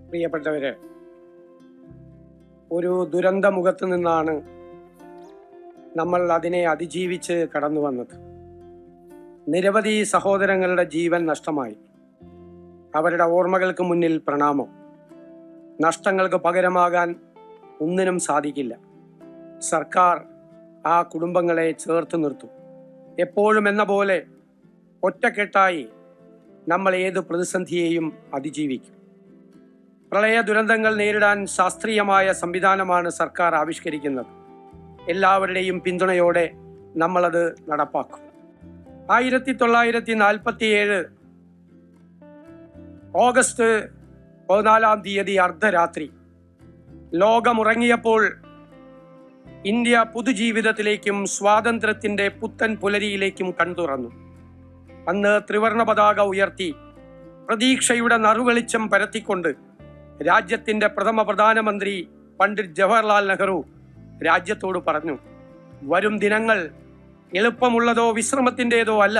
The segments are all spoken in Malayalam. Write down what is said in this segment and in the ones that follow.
പ്രിയപ്പെട്ടവരെ, ഒരു ദുരന്തമുഖത്ത് നിന്നാണ് നമ്മൾ അതിനെ അതിജീവിച്ച് കടന്നു വന്നത്. നിരവധി സഹോദരങ്ങളുടെ ജീവൻ നഷ്ടമായി. അവരുടെ ഓർമ്മകൾക്ക് മുന്നിൽ പ്രണാമം. നഷ്ടങ്ങൾക്ക് പകരമാകാൻ ഒന്നിനും സാധിക്കില്ല. സർക്കാർ ആ കുടുംബങ്ങളെ ചേർത്ത് നിർത്തും. എപ്പോഴും എന്ന പോലെ ഒറ്റക്കെട്ടായി നമ്മൾ ഏത് പ്രതിസന്ധിയെയും അതിജീവിക്കും. പ്രളയ ദുരന്തങ്ങൾ നേരിടാൻ ശാസ്ത്രീയമായ സംവിധാനമാണ് സർക്കാർ ആവിഷ്കരിക്കുന്നത്. എല്ലാവരുടെയും പിന്തുണയോടെ നമ്മളത് നടപ്പാക്കും. 1947 ഓഗസ്റ്റ് 14 അർദ്ധരാത്രി ലോകമുറങ്ങിയപ്പോൾ ഇന്ത്യ പുതുജീവിതത്തിലേക്കും സ്വാതന്ത്ര്യത്തിന്റെ പുത്തൻ പുലരിയിലേക്കും കൺതുറന്നു. അന്ന് ത്രിവർണ പതാക ഉയർത്തി പ്രതീക്ഷയുടെ നറുവെളിച്ചം പരത്തിക്കൊണ്ട് രാജ്യത്തിന്റെ പ്രഥമ പ്രധാനമന്ത്രി പണ്ഡിറ്റ് ജവഹർലാൽ നെഹ്റു രാജ്യത്തോട് പറഞ്ഞു, വരും ദിനങ്ങൾ എളുപ്പമുള്ളതോ വിശ്രമത്തിൻ്റെതോ അല്ല,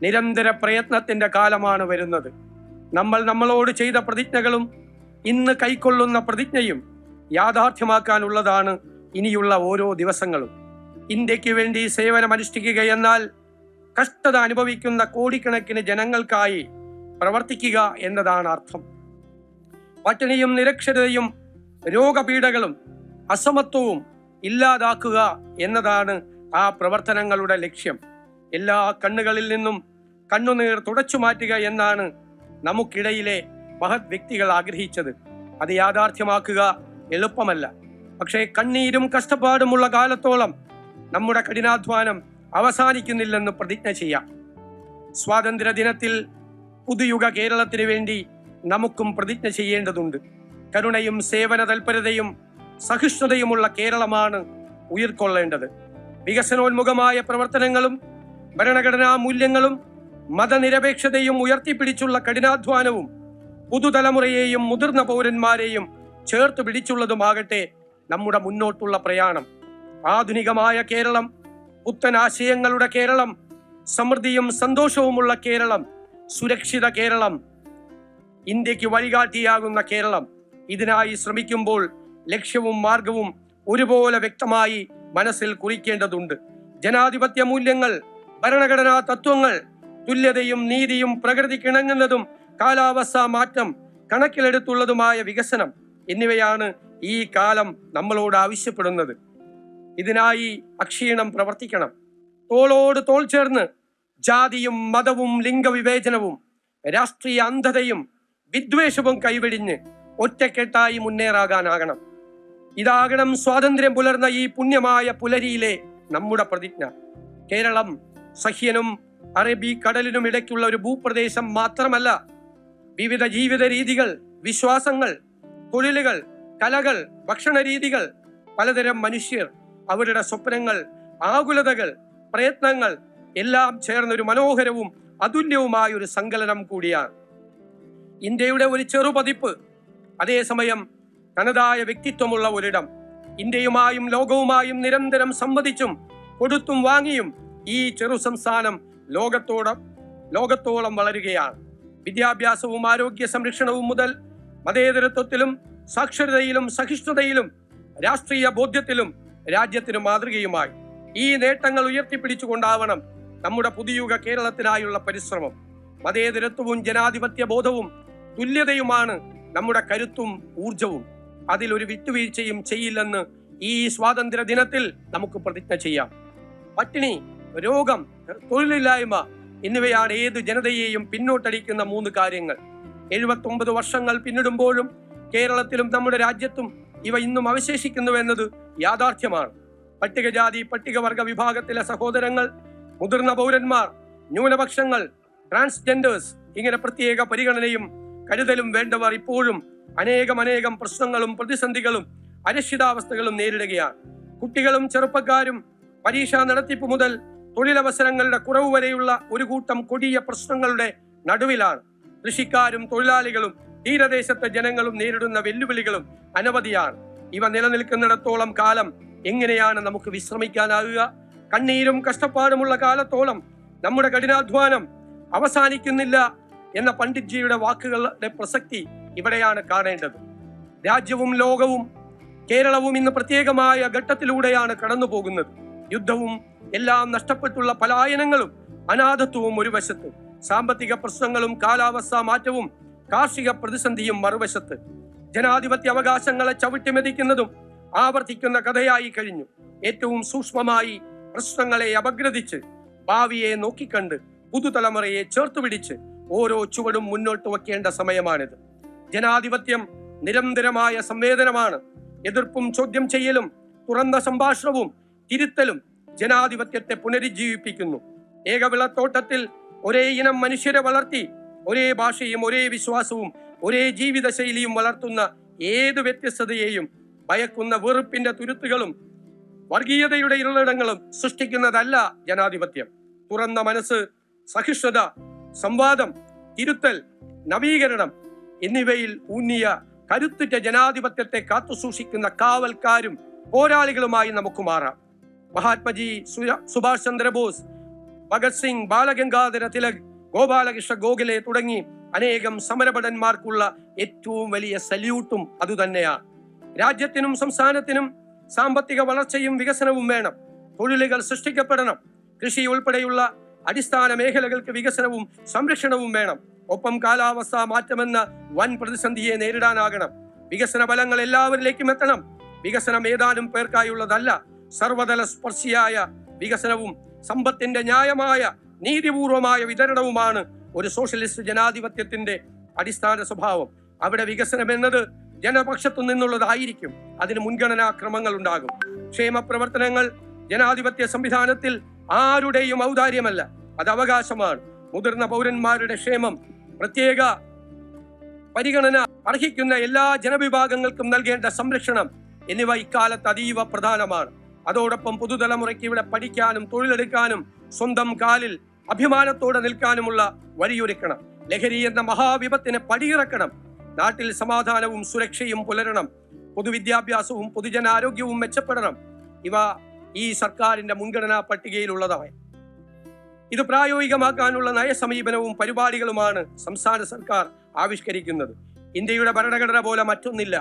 നിരന്തര പ്രയത്നത്തിന്റെ കാലമാണ് വരുന്നത്. നമ്മൾ നമ്മളോട് ചെയ്ത പ്രതിജ്ഞകളും ഇന്ന് കൈക്കൊള്ളുന്ന പ്രതിജ്ഞയും യാഥാർത്ഥ്യമാക്കാനുള്ളതാണ് ഇനിയുള്ള ഓരോ ദിവസങ്ങളും. ഇന്ത്യക്ക് വേണ്ടി സേവനമനുഷ്ഠിക്കുക എന്നാൽ കഷ്ടത അനുഭവിക്കുന്ന കോടിക്കണക്കിന് ജനങ്ങൾക്കായി പ്രവർത്തിക്കുക എന്നതാണ് അർത്ഥം. പട്ടിണിയും നിരക്ഷരതയും രോഗപീഠകളും അസമത്വവും ഇല്ലാതാക്കുക എന്നതാണ് ആ പ്രവർത്തനങ്ങളുടെ ലക്ഷ്യം. എല്ലാ കണ്ണുകളിൽ നിന്നും കണ്ണുനീർ തുടച്ചു മാറ്റുക എന്നാണ് നമുക്കിടയിലെ മഹത് വ്യക്തികൾ ആഗ്രഹിച്ചത്. അത് യാഥാർത്ഥ്യമാക്കുക എളുപ്പമല്ല. പക്ഷേ കണ്ണീരും കഷ്ടപ്പാടുമുള്ള കാലത്തോളം നമ്മുടെ കഠിനാധ്വാനം അവസാനിക്കുന്നില്ലെന്ന് പ്രതിജ്ഞ ചെയ്യാം. സ്വാതന്ത്ര്യ ദിനത്തിൽ പുതുയുഗ കേരളത്തിന് വേണ്ടി നമുക്കും പ്രതിജ്ഞ ചെയ്യേണ്ടതുണ്ട്. കരുണയും സേവന തൽപരതയും സഹിഷ്ണുതയുമുള്ള കേരളമാണ് ഉയർക്കൊള്ളേണ്ടത്. വികസനോന്മുഖമായ പ്രവർത്തനങ്ങളും ഭരണഘടനാ മൂല്യങ്ങളും മതനിരപേക്ഷതയും ഉയർത്തിപ്പിടിച്ചുള്ള കഠിനാധ്വാനവും പുതുതലമുറയെയും മുതിർന്ന പൗരന്മാരെയും ചേർത്ത് പിടിച്ചുള്ളതുമാകട്ടെ നമ്മുടെ മുന്നോട്ടുള്ള പ്രയാണം. ആധുനികമായ കേരളം, പുത്തൻ ആശയങ്ങളുടെ കേരളം, സമൃദ്ധിയും സന്തോഷവുമുള്ള കേരളം, സുരക്ഷിത കേരളം, ഇന്ത്യക്ക് വഴികാട്ടിയാകുന്ന കേരളം. ഇതിനായി ശ്രമിക്കുമ്പോൾ ലക്ഷ്യവും മാർഗവും ഒരുപോലെ വ്യക്തമായി മനസ്സിൽ കുറിക്കേണ്ടതുണ്ട്. ജനാധിപത്യ മൂല്യങ്ങൾ, ഭരണഘടനാ തത്വങ്ങൾ, തുല്യതയും നീതിയും പ്രകൃതിക്കിണങ്ങുന്നതും കാലാവസ്ഥാ മാറ്റം കണക്കിലെടുത്തുള്ളതുമായ വികസനം എന്നിവയാണ് ഈ കാലം നമ്മളോട് ആവശ്യപ്പെടുന്നത്. ഇതിനായി അക്ഷീണം പ്രവർത്തിക്കണം. തോളോട് തോൾ ചേർന്ന് ജാതിയും മതവും ലിംഗവിവേചനവും രാഷ്ട്രീയ അന്ധതയും വിദ്വേഷവും കൈവെടിഞ്ഞ് ഒറ്റക്കെട്ടായി മുന്നേറാകാനാകണം. ഇതാകണം സ്വാതന്ത്ര്യം പുലർന്ന ഈ പുണ്യമായ പുലരിയിലെ നമ്മുടെ പ്രതിജ്ഞ. കേരളം സഹ്യനും അറബിക്കടലിനും ഇടയ്ക്കുള്ള ഒരു ഭൂപ്രദേശം മാത്രമല്ല. വിവിധ ജീവിത രീതികൾ, വിശ്വാസങ്ങൾ, തൊഴിലുകൾ, കലകൾ, ഭക്ഷണ രീതികൾ, പലതരം മനുഷ്യർ, അവരുടെ സ്വപ്നങ്ങൾ, ആകുലതകൾ, പ്രയത്നങ്ങൾ എല്ലാം ചേർന്നൊരു മനോഹരവും അതുല്യവുമായ ഒരു സങ്കലനം കൂടിയാണ്. ഇന്ത്യയുടെ ഒരു ചെറുപതിപ്പ്, അതേസമയം തനതായ വ്യക്തിത്വമുള്ള ഒരിടം. ഇന്ത്യയുമായും ലോകവുമായും നിരന്തരം സംവദിച്ചും കൊടുത്തും വാങ്ങിയും ഈ ചെറു സംസ്ഥാനം ലോകത്തോളം വളരുകയാണ്. വിദ്യാഭ്യാസവും ആരോഗ്യ സംരക്ഷണവും മുതൽ മതേതരത്വത്തിലും സാക്ഷരതയിലും സഹിഷ്ണുതയിലും രാഷ്ട്രീയ ബോധ്യത്തിലും രാജ്യത്തിന് മാതൃകയുമായി. ഈ നേട്ടങ്ങൾ ഉയർത്തിപ്പിടിച്ചുകൊണ്ടാവണം നമ്മുടെ പുതുയുഗ കേരളത്തിനായുള്ള പരിശ്രമം. മതേതരത്വവും ജനാധിപത്യ ബോധവും തുല്യതയുമാണ് നമ്മുടെ കരുത്തും ഊർജവും. അതിലൊരു വിട്ടുവീഴ്ചയും ചെയ്യില്ലെന്ന് ഈ സ്വാതന്ത്ര്യ ദിനത്തിൽ നമുക്ക് പ്രതിജ്ഞ ചെയ്യാം. പട്ടിണി, രോഗം, തൊഴിലില്ലായ്മ എന്നിവയാണ് ഏത് ജനതയെയും പിന്നോട്ടടിക്കുന്ന 3 കാര്യങ്ങൾ. 79 വർഷങ്ങൾ പിന്നിടുമ്പോഴും കേരളത്തിലും നമ്മുടെ രാജ്യത്തും ഇവ ഇന്നും അവശേഷിക്കുന്നുവെന്നത് യാഥാർത്ഥ്യമാണ്. പട്ടികജാതി പട്ടികവർഗ വിഭാഗത്തിലെ സഹോദരങ്ങൾ, മുതിർന്ന പൗരന്മാർ, ന്യൂനപക്ഷങ്ങൾ, ട്രാൻസ്ജെൻഡേഴ്സ്, ഇങ്ങനെ പ്രത്യേക പരിഗണനയും കരുതലും വേണ്ടവർ ഇപ്പോഴും അനേകം പ്രശ്നങ്ങളും പ്രതിസന്ധികളും അരക്ഷിതാവസ്ഥകളും നേരിടുകയാണ്. കുട്ടികളും ചെറുപ്പക്കാരും പരീക്ഷാ നടത്തിപ്പ് മുതൽ തൊഴിലവസരങ്ങളുടെ കുറവ് വരെയുള്ള ഒരു കൂട്ടം കൊടിയ പ്രശ്നങ്ങളുടെ നടുവിലാണ്. കൃഷിക്കാരും തൊഴിലാളികളും തീരദേശത്തെ ജനങ്ങളും നേരിടുന്ന വെല്ലുവിളികളും അനവധിയാണ്. ഇവ നിലനിൽക്കുന്നിടത്തോളം കാലം എങ്ങനെയാണ് നമുക്ക് വിശ്രമിക്കാനാകുക? കണ്ണീരും കഷ്ടപ്പാടുമുള്ള കാലത്തോളം നമ്മുടെ കഠിനാധ്വാനം അവസാനിക്കുന്നില്ല എന്ന പണ്ഡിറ്റ്ജിയുടെ വാക്കുകളുടെ പ്രസക്തി ഇവിടെയാണ് കാണേണ്ടത്. രാജ്യവും ലോകവും കേരളവും ഇന്ന് പ്രത്യേകമായ ഘട്ടത്തിലൂടെയാണ് കടന്നു പോകുന്നത്. യുദ്ധവും എല്ലാം നഷ്ടപ്പെട്ടുള്ള പലായനങ്ങളും അനാഥത്വവും ഒരു വശത്ത്, സാമ്പത്തിക പ്രശ്നങ്ങളും കാലാവസ്ഥാ മാറ്റവും കാർഷിക പ്രതിസന്ധിയും മറുവശത്ത്. ജനാധിപത്യ അവകാശങ്ങളെ ചവിട്ടിമെതിക്കുന്നതും ആവർത്തിക്കുന്ന കഥയായി കഴിഞ്ഞു. ഏറ്റവും സൂക്ഷ്മമായി പ്രശ്നങ്ങളെ അപഗ്രഥിച്ച് ഭാവിയെ നോക്കിക്കണ്ട് പുതുതലമുറയെ ചേർത്തുപിടിച്ച് ഓരോ ചുവടും മുന്നോട്ട് വയ്ക്കേണ്ട സമയമാണിത്. ജനാധിപത്യം നിരന്തരമായ സംവേദനമാണ്. എതിർപ്പും ചോദ്യം ചെയ്യലും തുറന്ന സംഭാഷണവും തിരുത്തലും ജനാധിപത്യത്തെ പുനരുജ്ജീവിപ്പിക്കുന്നു. ഏകവിളത്തോട്ടത്തിൽ ഒരേ ഇനം മനുഷ്യരെ വളർത്തി ഒരേ ഭാഷയും ഒരേ വിശ്വാസവും ഒരേ ജീവിതശൈലിയും വളർത്തുന്ന ഏത് വ്യത്യസ്തതയെയും ഭയക്കുന്ന വെറുപ്പിന്റെ തുരുത്തുകളും വർഗീയതയുടെ ഇരുളിടങ്ങളും സൃഷ്ടിക്കുന്നതല്ല ജനാധിപത്യം. തുറന്ന മനസ്സ്, സഹിഷ്ണുത, സംവാദം, തിരുത്തൽ, നവീകരണം എന്നിവയിൽ ഊന്നിയ കരുത്തുറ്റ ജനാധിപത്യത്തെ കാത്തുസൂക്ഷിക്കുന്ന കാവൽക്കാരും പോരാളികളുമായി നമുക്ക് മാറാം. മഹാത്മജി, സുഭാഷ് ചന്ദ്രബോസ്, ഭഗത് സിംഗ്, ബാലഗംഗാധര തിലക്, ഗോപാലകൃഷ്ണ ഗോഖലെ തുടങ്ങി അനേകം സമരഭടന്മാർക്കുള്ള ഏറ്റവും വലിയ സല്യൂട്ടും അതുതന്നെയാണ്. രാജ്യത്തിനും സംസ്ഥാനത്തിനും സാമ്പത്തിക വളർച്ചയും വികസനവും വേണം. തൊഴിലുകൾ സൃഷ്ടിക്കപ്പെടണം. കൃഷി ഉൾപ്പെടെയുള്ള അടിസ്ഥാന മേഖലകൾക്ക് വികസനവും സംരക്ഷണവും വേണം. ഒപ്പം കാലാവസ്ഥാ മാറ്റമെന്ന വൻ പ്രതിസന്ധിയെ നേരിടാനാകണം. വികസന ഫലങ്ങൾ എല്ലാവരിലേക്കും എത്തണം. വികസനം ഏതാനും പേർക്കായുള്ളതല്ല, സർവതല സ്പർശിയായ വികസനവും സമ്പത്തിന്റെ ന്യായമായ നീതിപൂർവമായ വിതരണവുമാണ് ഒരു സോഷ്യലിസ്റ്റ് ജനാധിപത്യത്തിന്റെ അടിസ്ഥാന സ്വഭാവം. അവിടെ വികസനം എന്നത് ജനപക്ഷത്തു നിന്നുള്ളതായിരിക്കും. അതിന് മുൻഗണനാക്രമങ്ങൾ ഉണ്ടാകും. ക്ഷേമ പ്രവർത്തനങ്ങൾ ജനാധിപത്യ സംവിധാനത്തിൽ ആരുടെയും ഔദാര്യമല്ല, അത് അവകാശമാണ്. മുതിർന്ന പൗരന്മാരുടെ ക്ഷേമം, പ്രത്യേക പരിഗണന അർഹിക്കുന്ന എല്ലാ ജനവിഭാഗങ്ങൾക്കും നൽകേണ്ട സംരക്ഷണം എന്നിവ ഇക്കാലത്ത് അതീവ പ്രധാനമാണ്. അതോടൊപ്പം പുതുതലമുറയ്ക്ക് ഇവിടെ പഠിക്കാനും തൊഴിലെടുക്കാനും സ്വന്തം കാലിൽ അഭിമാനത്തോടെ നിൽക്കാനുമുള്ള വഴിയൊരുക്കണം. ലഹരി എന്ന മഹാവിപത്തിനെ പടിയിറക്കണം. നാട്ടിൽ സമാധാനവും സുരക്ഷയും പുലരണം. പൊതുവിദ്യാഭ്യാസവും പൊതുജനാരോഗ്യവും മെച്ചപ്പെടണം. ഇവ ഈ സർക്കാരിന്റെ മുൻഗണനാ പട്ടികയിലുള്ളതാണ്. ഇത് പ്രായോഗികമാക്കാനുള്ള നയസമീപനവും പരിപാടികളുമാണ് സംസ്ഥാന സർക്കാർ ആവിഷ്കരിക്കുന്നത്. ഇന്ത്യയുടെ ഭരണഘടന പോലെ മറ്റൊന്നില്ല.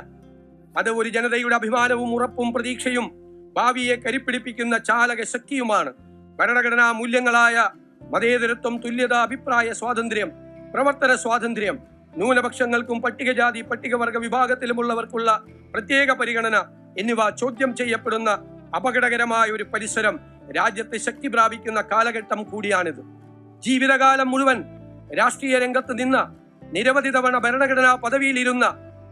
അത് ഒരു ജനതയുടെ അഭിമാനവും ഉറപ്പും പ്രതീക്ഷയും ഭാവിയെ കരിപ്പിടിപ്പിക്കുന്ന ചാലക ശക്തിയുമാണ്. ഭരണഘടനാ മൂല്യങ്ങളായ മതേതരത്വം, തുല്യത, അഭിപ്രായ സ്വാതന്ത്ര്യം, പ്രവർത്തന സ്വാതന്ത്ര്യം, ന്യൂനപക്ഷങ്ങൾക്കും പട്ടികജാതി പട്ടികവർഗ വിഭാഗത്തിലുമുള്ളവർക്കുള്ള പ്രത്യേക പരിഗണന എന്നിവ ചോദ്യം ചെയ്യപ്പെടുന്ന അപകടകരമായ ഒരു പരിസരം രാജ്യത്തെ ശക്തി പ്രാപിക്കുന്ന കാലഘട്ടം കൂടിയാണിത്. ജീവിതകാലം മുഴുവൻ രാഷ്ട്രീയ രംഗത്ത് നിന്ന, നിരവധി തവണ ഭരണഘടനാ പദവിയിലിരുന്ന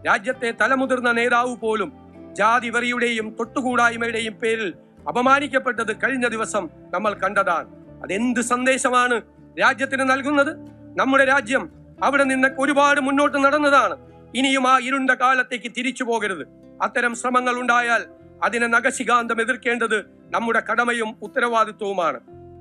രാജ്യത്തെ തലമുതിർന്ന നേതാവ് പോലും ജാതി വെറിയുടെയും തൊട്ടുകൂടായ്മയുടെയും പേരിൽ അപമാനിക്കപ്പെട്ടത് കഴിഞ്ഞ ദിവസം നമ്മൾ കണ്ടതാണ്. അതെന്ത് സന്ദേശമാണ് രാജ്യത്തിന് നൽകുന്നത്? നമ്മുടെ രാജ്യം അവിടെ നിന്ന് ഒരുപാട് മുന്നോട്ട് നടന്നതാണ്. ഇനിയും ആ ഇരുണ്ട കാലത്തേക്ക് തിരിച്ചു പോകരുത്. അത്തരം ശ്രമങ്ങൾ ഉണ്ടായാൽ അതിനെ നഖശികാന്തം എതിർക്കേണ്ടത് നമ്മുടെ കടമയും ഉത്തരവാദിത്വവുമാണ്.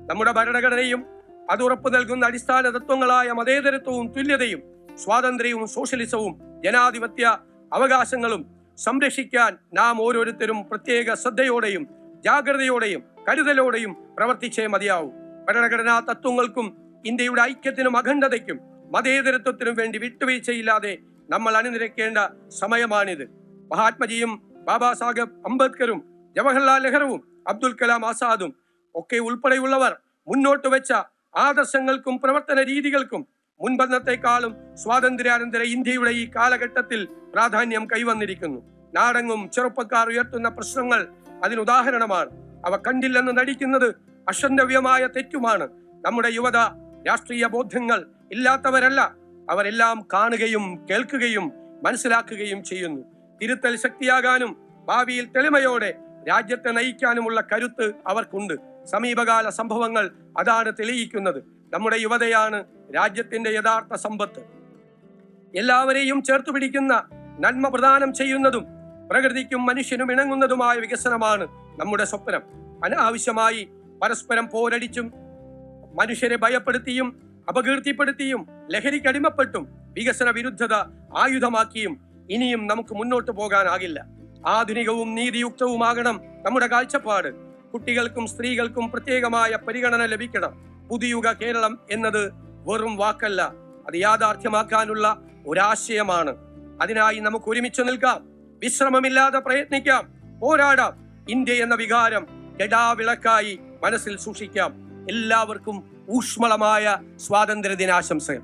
നമ്മുടെ ഭരണഘടനയും അത് ഉറപ്പു നൽകുന്ന അടിസ്ഥാന തത്വങ്ങളായ മതേതരത്വവും തുല്യതയും സ്വാതന്ത്ര്യവും സോഷ്യലിസവും ജനാധിപത്യ അവകാശങ്ങളും സംരക്ഷിക്കാൻ നാം ഓരോരുത്തരും പ്രത്യേക ശ്രദ്ധയോടെയും ജാഗ്രതയോടെയും കരുതലോടെയും പ്രവർത്തിച്ചേ മതിയാവൂ. ഭരണഘടനാ തത്വങ്ങൾക്കും ഇന്ത്യയുടെ ഐക്യത്തിനും അഖണ്ഡതയ്ക്കും മതേതരത്വത്തിനും വേണ്ടി വിട്ടുവീഴ്ചയില്ലാതെ നമ്മൾ അണിനിരക്കേണ്ട സമയമാണിത്. മഹാത്മജിയും ബാബാ സാഹേബ് അംബേദ്കറും ജവഹർലാൽ നെഹ്റുവും അബ്ദുൽ കലാം ആസാദും ഒക്കെ ഉൾപ്പെടെയുള്ളവർ മുന്നോട്ട് വെച്ച ആദർശങ്ങൾക്കും പ്രവർത്തന രീതികൾക്കും മുൻപന്നത്തെക്കാളും സ്വാതന്ത്ര്യാനന്തര ഇന്ത്യയുടെ ഈ കാലഘട്ടത്തിൽ പ്രാധാന്യം കൈവന്നിരിക്കുന്നു. നാടെങ്ങും ചെറുപ്പക്കാർ ഉയർത്തുന്ന പ്രശ്നങ്ങൾ അതിനുദാഹരണമാണ്. അവ കണ്ടില്ലെന്ന് നടിക്കുന്നത് അക്ഷന്തവ്യമായ തെറ്റുമാണ്. നമ്മുടെ യുവത രാഷ്ട്രീയ ബോധ്യങ്ങൾ ഇല്ലാത്തവരല്ല. അവരെല്ലാം കാണുകയും കേൾക്കുകയും മനസ്സിലാക്കുകയും ചെയ്യുന്നു. തിരുത്തൽ ശക്തിയാകാനും ഭാവിയിൽ തെളിമയോടെ രാജ്യത്തെ നയിക്കാനുമുള്ള കരുത്ത് അവർക്കുണ്ട്. സമീപകാല സംഭവങ്ങൾ അതാണ് തെളിയിക്കുന്നത്. നമ്മുടെ യുവതയാണ് രാജ്യത്തിന്റെ യഥാർത്ഥ സമ്പത്ത്. എല്ലാവരെയും ചേർത്തു പിടിക്കുന്ന, നന്മ പ്രദാനം ചെയ്യുന്നതും പ്രകൃതിക്കും മനുഷ്യനും ഇണങ്ങുന്നതുമായ വികസനമാണ് നമ്മുടെ സ്വപ്നം. അനാവശ്യമായി പരസ്പരം പോരടിച്ചും മനുഷ്യരെ ഭയപ്പെടുത്തിയും അപകീർത്തിപ്പെടുത്തിയും ലഹരിക്കടിമപ്പെട്ടും വികസന വിരുദ്ധത ആയുധമാക്കിയും ഇനിയും നമുക്ക് മുന്നോട്ട് പോകാനാകില്ല. ആധുനികവും നീതിയുക്തവുമാകണം നമ്മുടെ കാഴ്ചപ്പാട്. കുട്ടികൾക്കും സ്ത്രീകൾക്കും പ്രത്യേകമായ പരിഗണന ലഭിക്കണം. പുതുയുഗ കേരളം എന്നത് വെറും വാക്കല്ല, അത് യാഥാർത്ഥ്യമാക്കാനുള്ള ഒരാശയമാണ്. അതിനായി നമുക്ക് ഒരുമിച്ച് നിൽക്കാം, വിശ്രമമില്ലാതെ പ്രയത്നിക്കാം, പോരാടാം. ഇന്ത്യ എന്ന വികാരം കെടാവിളക്കായി മനസ്സിൽ സൂക്ഷിക്കാം. എല്ലാവർക്കും ഊഷ്മളമായ സ്വാതന്ത്ര്യ ദിനാശംസകൾ.